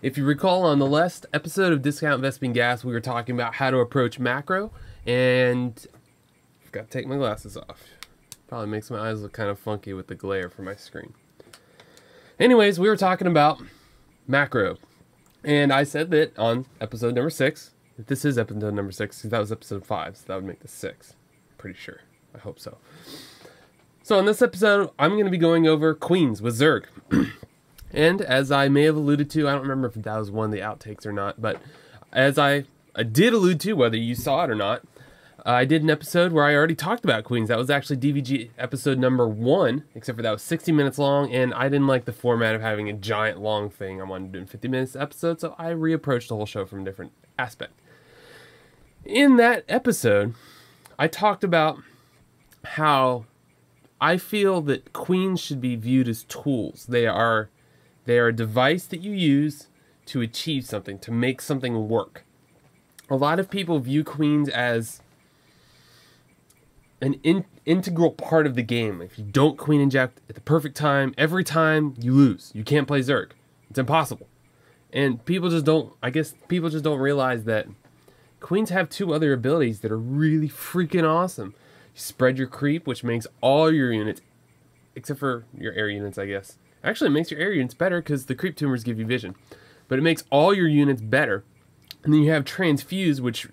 If you recall, on the last episode of Discount Investing Gas, we were talking about how to approach macro, and I've got to take my glasses off. Probably makes my eyes look kind of funky with the glare from my screen. Anyways, we were talking about macro, and I said that on episode number 6, this is episode number 6, because that was episode 5, so that would make this 6. Pretty sure. I hope so. So in this episode, I'm going to be going over queens with Zerg. And as I may have alluded to, I don't remember if that was one of the outtakes or not, but as I did allude to, whether you saw it or not, I did an episode where I already talked about queens. That was actually DVG episode number 1, except for that was 60 minutes long, and I didn't like the format of having a giant long thing. I wanted to do a 50 minutes episode, so I reapproached the whole show from a different aspect. In that episode, I talked about how I feel that queens should be viewed as tools. They are a device that you use to achieve something, to make something work. A lot of people view queens as an integral part of the game. If you don't queen inject at the perfect time, every time, you lose. You can't play Zerg. It's impossible. And people just don't, I guess people just don't realize that queens have 2 other abilities that are really freaking awesome. You spread your creep, which makes all your units, except for your air units, I guess. Actually, it makes your air units better because the creep tumors give you vision. But it makes all your units better. And then you have transfuse, which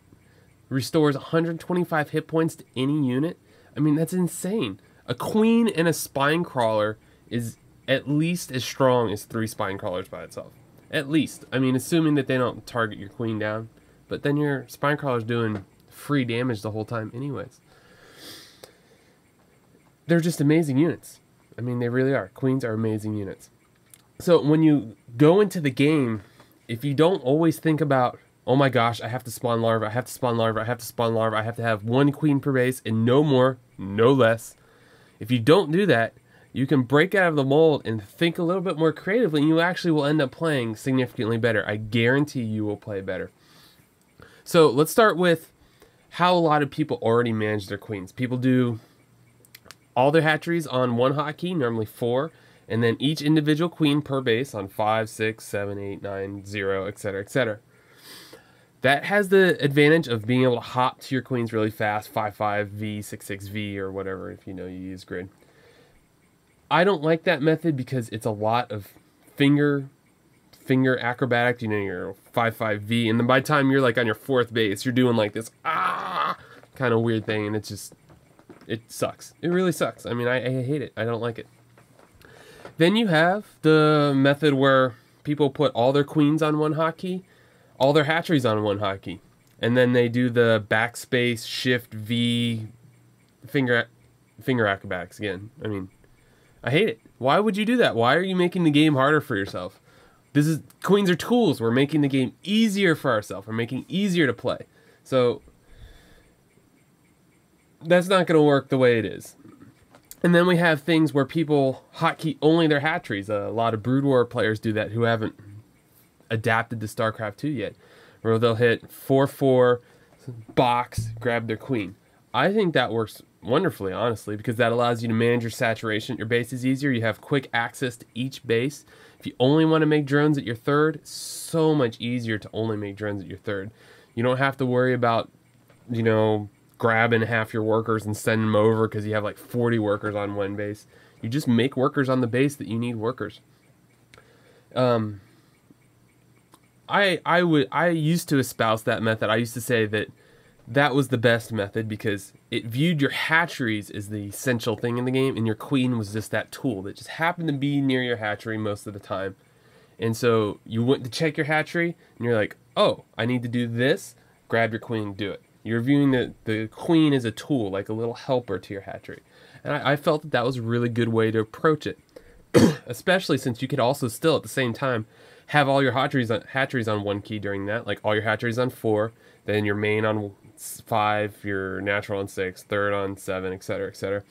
restores 125 hit points to any unit. I mean, that's insane. A queen and a spine crawler is at least as strong as 3 spine crawlers by itself. At least. I mean, assuming that they don't target your queen down. But then your spine crawler's doing free damage the whole time anyways. They're just amazing units. I mean, they really are. Queens are amazing units. So when you go into the game, if you don't always think about, oh my gosh, I have to spawn larva, I have to spawn larva, I have to spawn larva, I have to have 1 queen per base and no more, no less. If you don't do that, you can break out of the mold and think a little bit more creatively, and you actually will end up playing significantly better. I guarantee you will play better. So let's start with how a lot of people already manage their queens. People do all their hatcheries on 1 hotkey, normally 4, and then each individual queen per base on 5, 6, 7, 8, 9, 0, etc., etc. That has the advantage of being able to hop to your queens really fast, 5-5V, 6-6V, or whatever, if you know you use grid. I don't like that method because it's a lot of finger acrobatics. You know, you're 5-5V, and then by the time you're like on your 4th base, you're doing like this kind of weird thing, and it's just, it sucks. It really sucks. I mean, I hate it. I don't like it. Then you have the method where people put all their queens on 1 hotkey, all their hatcheries on 1 hotkey, and then they do the backspace, shift, V, finger acrobatics again. I mean, I hate it. Why would you do that? Why are you making the game harder for yourself? Queens are tools. We're making the game easier for ourselves. We're making it easier to play. So that's not going to work the way it is. And then we have things where people hotkey only their hatcheries. A lot of Brood War players do that who haven't adapted to StarCraft 2 yet, where they'll hit 4-4, box, grab their queen. I think that works wonderfully, honestly, because that allows you to manage your saturation. Your base is easier. You have quick access to each base. If you only want to make drones at your 3rd, so much easier to only make drones at your 3rd. You don't have to worry about, you know, grabbing half your workers and sending them over because you have like 40 workers on 1 base. You just make workers on the base that you need workers. I used to espouse that method. I used to say that was the best method because it viewed your hatcheries as the essential thing in the game, and your queen was just that tool that just happened to be near your hatchery most of the time. And so you went to check your hatchery, and you're like, oh, I need to do this. Grab your queen, do it. You're viewing the queen as a tool, like a little helper to your hatchery. And I felt that was a really good way to approach it, especially since you could also still, at the same time, have all your hatcheries on 1 key during that, like all your hatcheries on 4, then your main on 5, your natural on 6, 3rd on 7, etc., etc.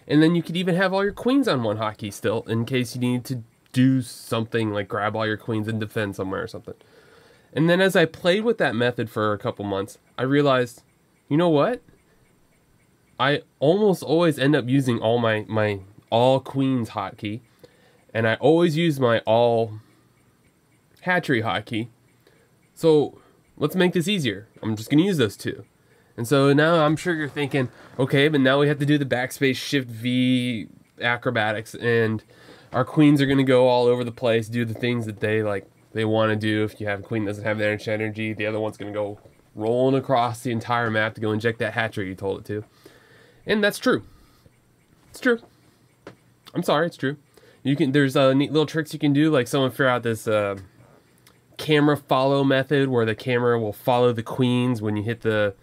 And then you could even have all your queens on 1 hotkey still, in case you need to do something like grab all your queens and defend somewhere or something. And then as I played with that method for a couple months, I realized, you know what? I almost always end up using all my all queens hotkey, and I always use my all hatchery hotkey. So let's make this easier. I'm just going to use those two. And so now I'm sure you're thinking, okay, but now we have to do the backspace shift V acrobatics, and our queens are going to go all over the place, do the things that they want to do. If you have a queen that doesn't have that energy, the other one's going to go rolling across the entire map to go inject that hatchery you told it to. And that's true. It's true. I'm sorry, it's true. There's neat little tricks you can do, like someone figured out this camera follow method where the camera will follow the queens when you hit the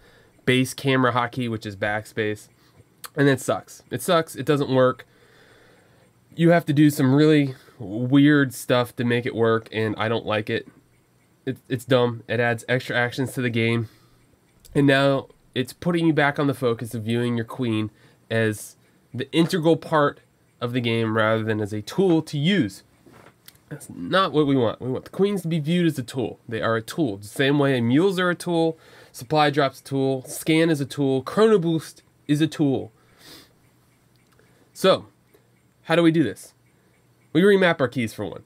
base camera hotkey, which is backspace. And it sucks. It sucks. It doesn't work. You have to do some really weird stuff to make it work, and I don't like it. It's dumb. It adds extra actions to the game. And now it's putting you back on the focus of viewing your queen as the integral part of the game rather than as a tool to use. That's not what we want. We want the queens to be viewed as a tool. They are a tool. The same way mules are a tool, supply drop's a tool, scan is a tool, chrono boost is a tool. So, how do we do this? We remap our keys for one.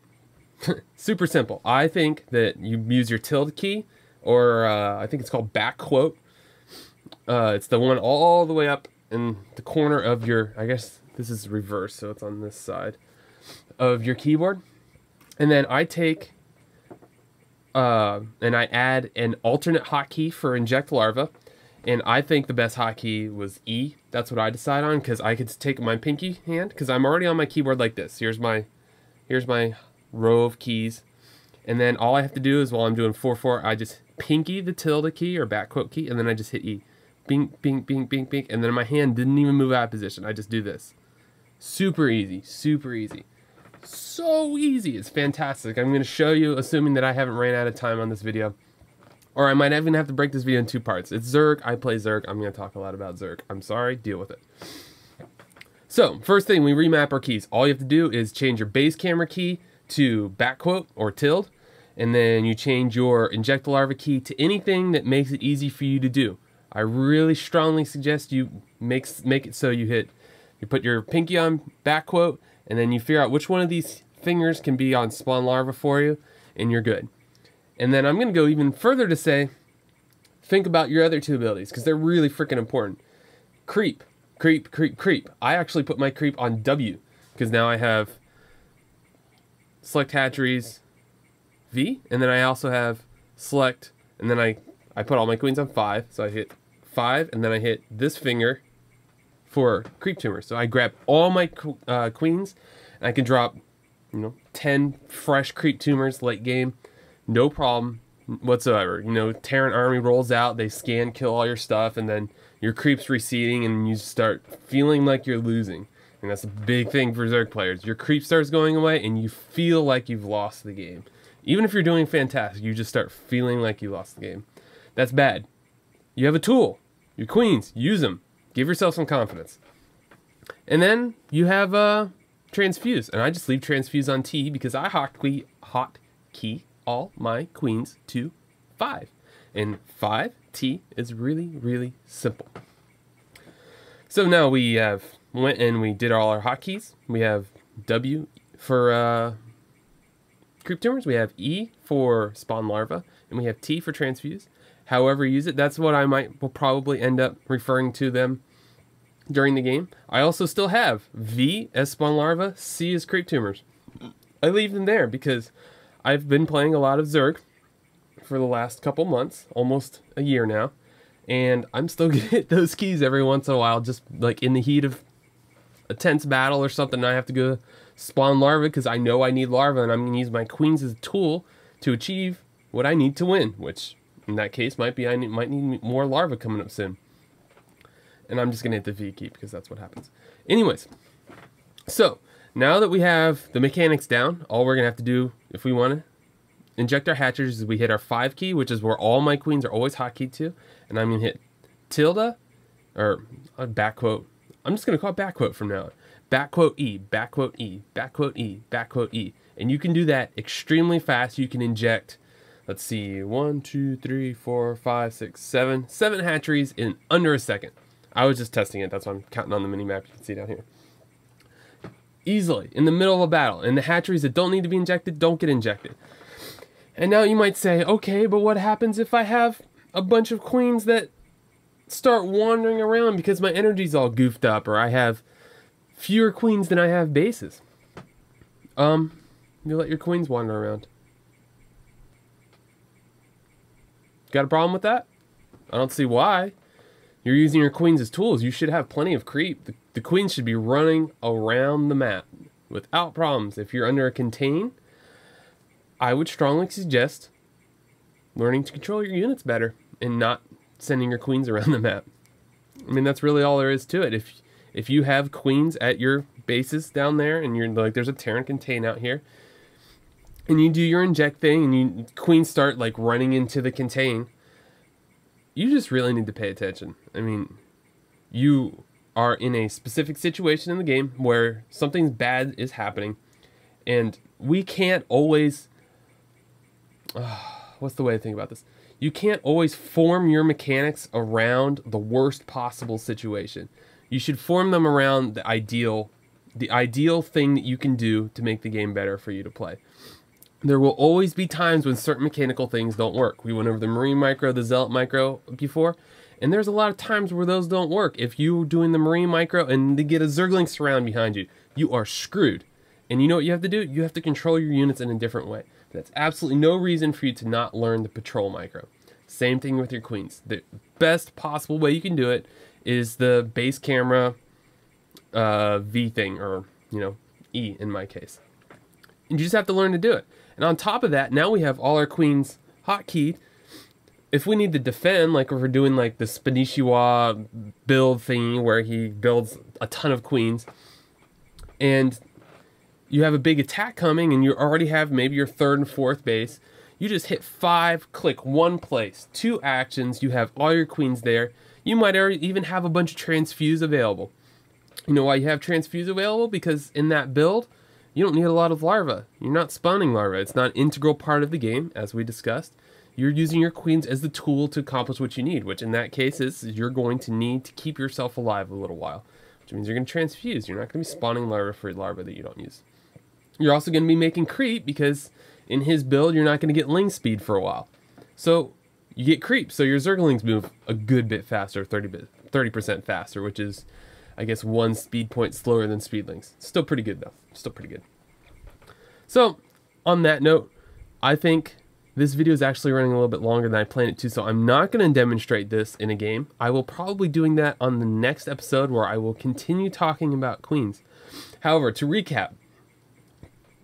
Super simple. I think that you use your tilde key, or I think it's called back quote. It's the one all the way up in the corner of your, I guess this is reverse, so it's on this side of your keyboard. And then I take and I add an alternate hotkey for inject larva. And I think the best hotkey was E. That's what I decide on, because I could take my pinky hand, because I'm already on my keyboard like this. Here's my row of keys. And then all I have to do is, while I'm doing 4-4, I just pinky the tilde key or back quote key, and then I just hit E. Bing, bing, bing, bing, bing. And then my hand didn't even move out of position. I just do this. Super easy. Super easy. So easy. It's fantastic. I'm going to show you, assuming that I haven't ran out of time on this video. Or I might even have to break this video in 2 parts. It's Zerg. I play Zerg. I'm going to talk a lot about Zerg. I'm sorry. Deal with it. So, first thing, we remap our keys. All you have to do is change your base camera key to back quote or tilde. And then you change your inject larva key to anything that makes it easy for you to do. I really strongly suggest you make it so you put your pinky on back quote, and then you figure out which one of these fingers can be on spawn larva for you, and you're good. And then I'm going to go even further to say, think about your other 2 abilities, because they're really freaking important. Creep, creep, creep, creep. I actually put my creep on W, because now I have select hatcheries V, and then I also have select, and then I put all my queens on 5, so I hit 5, and then I hit this finger for creep tumor. So I grab all my queens, and I can drop, 10 fresh creep tumors late game, no problem whatsoever. Terran army rolls out, they scan, kill all your stuff, and then your creep's receding, and you start feeling like you're losing. And that's a big thing for Zerg players. Your creep starts going away, and you feel like you've lost the game. Even if you're doing fantastic, you just start feeling like you lost the game. That's bad. You have a tool. Your queens. Use them. Give yourself some confidence. And then you have transfuse. And I just leave transfuse on T because I hotkey all my queens to 5. And 5, T, is really, really simple. So now we went and we did all our hotkeys. We have W for creep tumors. We have E for spawn larva. And we have T for transfuse. However you use it, that's what I will probably end up referring to them during the game. I also still have V as spawn larva, C as creep tumors. I leave them there because I've been playing a lot of Zerg for the last couple months, almost a year now, and I'm still gonna hit those keys every once in a while, just like in the heat of a tense battle or something. I have to go spawn larva because I know I need larva, and I'm gonna use my queens as a tool to achieve what I need to win, which in that case might be I might need more larva coming up soon. And I'm just gonna hit the V key because that's what happens. Anyways, so now that we have the mechanics down, all we're gonna have to do if we want to inject our hatchers is we hit our 5 key, which is where all my queens are always hotkeyed to, and I'm gonna hit tilde or back quote. I'm just gonna call it back quote from now on. Back quote E, back quote E, back quote E, back quote E, and you can do that extremely fast. You can inject, let's see, 1, 2, 3, 4, 5, 6, 7 hatcheries in under a second. I was just testing it. That's why I'm counting on the mini map. You can see down here. Easily in the middle of a battle, and the hatcheries that don't need to be injected don't get injected. And now you might say, okay, but what happens if I have a bunch of queens that start wandering around because my energy's all goofed up, or I have fewer queens than I have bases? You let your queens wander around. Got a problem with that? I don't see why. You're using your queens as tools. You should have plenty of creep. The queens should be running around the map without problems. If you're under a contain, I would strongly suggest learning to control your units better and not sending your queens around the map. I mean, that's really all there is to it. If you have queens at your bases down there and you're like, there's a Terran contain out here, and you do your inject thing and queens start like running into the contain, you just really need to pay attention. I mean, you are in a specific situation in the game where something bad is happening, and we can't always... what's the way to think about this? You can't always form your mechanics around the worst possible situation. You should form them around the ideal thing that you can do to make the game better for you to play. There will always be times when certain mechanical things don't work. We went over the Marine Micro, the Zealot Micro before, and there's a lot of times where those don't work. If you're doing the Marine Micro and they get a Zergling surround behind you, you are screwed. And you know what you have to do? You have to control your units in a different way. That's absolutely no reason for you to not learn the Patrol Micro. Same thing with your queens. The best possible way you can do it is the base camera V thing, or, you know, E in my case. And you just have to learn to do it. And on top of that, now we have all our queens hotkeyed. If we need to defend, like if we're doing like the Spanishiwa build thing where he builds a ton of queens, and you have a big attack coming and you already have maybe your third and fourth base, you just hit 5, click one place, 2 actions, you have all your queens there. You might even have a bunch of transfuse available. You know why you have transfuse available? Because in that build, you don't need a lot of larvae. You're not spawning larvae. It's not an integral part of the game, as we discussed. You're using your queens as the tool to accomplish what you need, which in that case is you're going to need to keep yourself alive a little while, which means you're going to transfuse. You're not going to be spawning larvae for larvae that you don't use. You're also going to be making creep because in his build, you're not going to get ling speed for a while. So you get creep, so your Zerglings move a good bit faster, 30% faster, which is, I guess, 1 speed point slower than speedlings. Still pretty good, though. Still pretty good. So, on that note, I think this video is actually running a little bit longer than I planned it to, so I'm not going to demonstrate this in a game. I will probably be doing that on the next episode where I will continue talking about queens. However, to recap,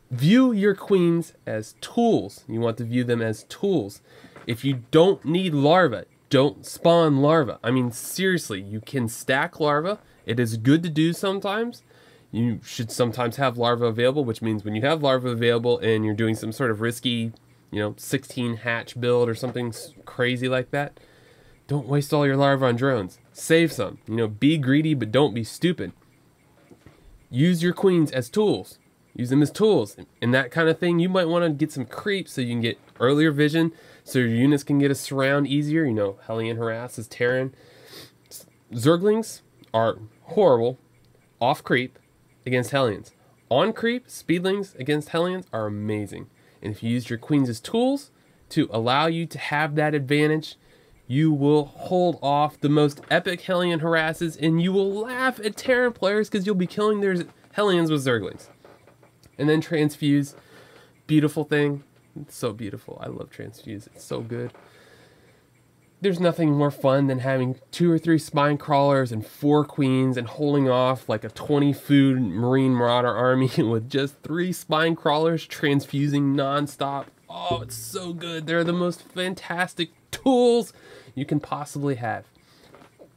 view your queens as tools. You want to view them as tools. If you don't need larvae, don't spawn larvae. I mean, seriously, you can stack larvae. It is good to do sometimes. You should sometimes have larvae available, which means when you have larvae available and you're doing some sort of risky, 16 hatch build or something crazy like that, don't waste all your larvae on drones. Save some. Be greedy, but don't be stupid. Use your queens as tools. Use them as tools. And that kind of thing, you might want to get some creep so you can get earlier vision, so your units can get a surround easier. Hellion harasses Terran. Zerglings are horrible off creep against Hellions. On creep, Speedlings against Hellions are amazing. And if you use your queens as tools to allow you to have that advantage, you will hold off the most epic Hellion harasses, and you will laugh at Terran players because you'll be killing their Hellions with Zerglings. And then transfuse, beautiful thing. It's so beautiful. I love transfuse. It's so good. There's nothing more fun than having 2 or 3 spine crawlers and 4 queens and holding off like a 20 food Marine Marauder army with just 3 spine crawlers transfusing nonstop. Oh, it's so good. They're the most fantastic tools you can possibly have.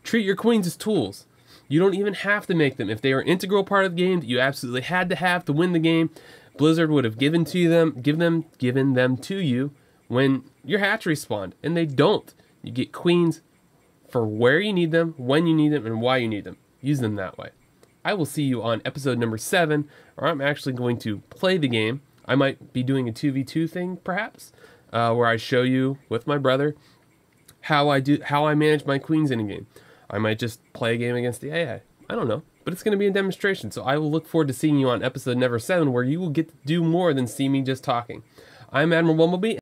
Treat your queens as tools. You don't even have to make them. If they are an integral part of the game that you absolutely had to have to win the game, Blizzard would have given them to you when your hatchery spawned, and they don't. You get queens for where you need them, when you need them, and why you need them. Use them that way. I will see you on episode number 7, where I'm actually going to play the game. I might be doing a 2v2 thing, perhaps, where I show you with my brother how I manage my queens in a game. I might just play a game against the AI. I don't know. But it's going to be a demonstration, so I will look forward to seeing you on episode number 7, where you will get to do more than see me just talking. I'm Admiral Bumblebee.